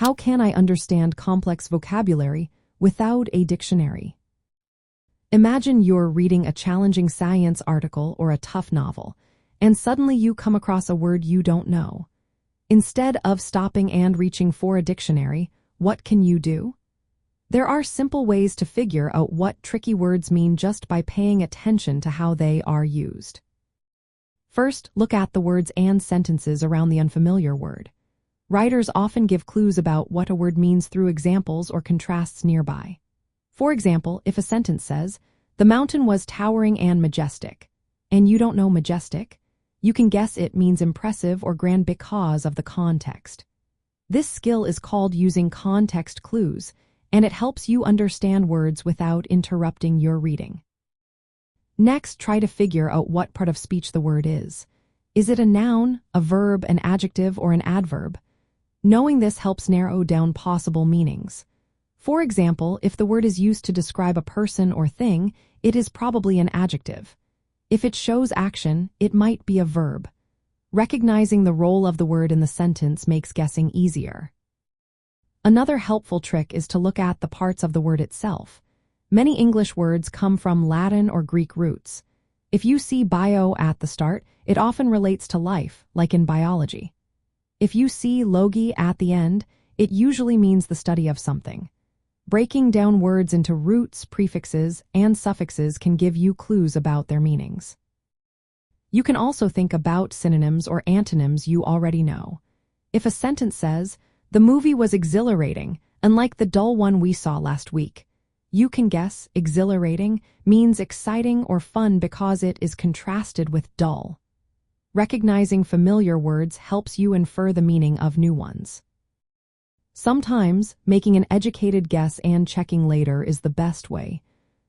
How can I understand complex vocabulary without a dictionary? Imagine you're reading a challenging science article or a tough novel, and suddenly you come across a word you don't know. Instead of stopping and reaching for a dictionary, what can you do? There are simple ways to figure out what tricky words mean just by paying attention to how they are used. First, look at the words and sentences around the unfamiliar word. Writers often give clues about what a word means through examples or contrasts nearby. For example, if a sentence says, "The mountain was towering and majestic," and you don't know majestic, you can guess it means impressive or grand because of the context. This skill is called using context clues, and it helps you understand words without interrupting your reading. Next, try to figure out what part of speech the word is. Is it a noun, a verb, an adjective, or an adverb? Knowing this helps narrow down possible meanings. For example, if the word is used to describe a person or thing, it is probably an adjective. If it shows action, it might be a verb. Recognizing the role of the word in the sentence makes guessing easier. Another helpful trick is to look at the parts of the word itself. Many English words come from Latin or Greek roots. If you see bio at the start, it often relates to life, like in biology. If you see logi at the end, it usually means the study of something. Breaking down words into roots, prefixes, and suffixes can give you clues about their meanings. You can also think about synonyms or antonyms you already know. If a sentence says, "The movie was exhilarating, unlike the dull one we saw last week," you can guess exhilarating means exciting or fun because it is contrasted with dull. Recognizing familiar words helps you infer the meaning of new ones. Sometimes, making an educated guess and checking later is the best way.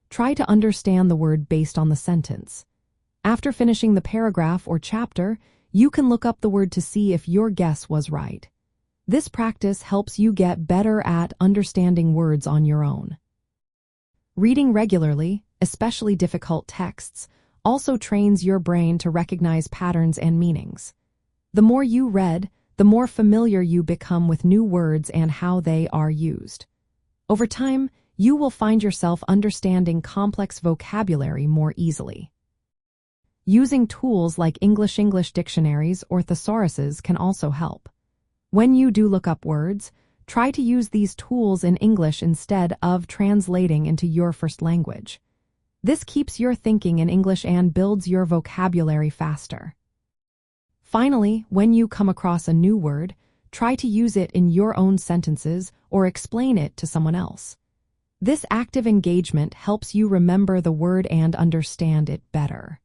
Try to understand the word based on the sentence. After finishing the paragraph or chapter, you can look up the word to see if your guess was right. This practice helps you get better at understanding words on your own. Reading regularly, especially difficult texts, also trains your brain to recognize patterns and meanings. The more you read, the more familiar you become with new words and how they are used. Over time, you will find yourself understanding complex vocabulary more easily. Using tools like English dictionaries or thesauruses can also help. When you do look up words, try to use these tools in English instead of translating into your first language. This keeps your thinking in English and builds your vocabulary faster. Finally, when you come across a new word, try to use it in your own sentences or explain it to someone else. This active engagement helps you remember the word and understand it better.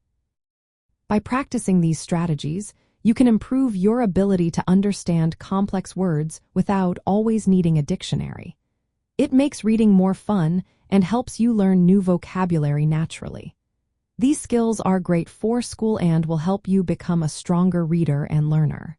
By practicing these strategies, you can improve your ability to understand complex words without always needing a dictionary. It makes reading more fun and helps you learn new vocabulary naturally. These skills are great for school and will help you become a stronger reader and learner.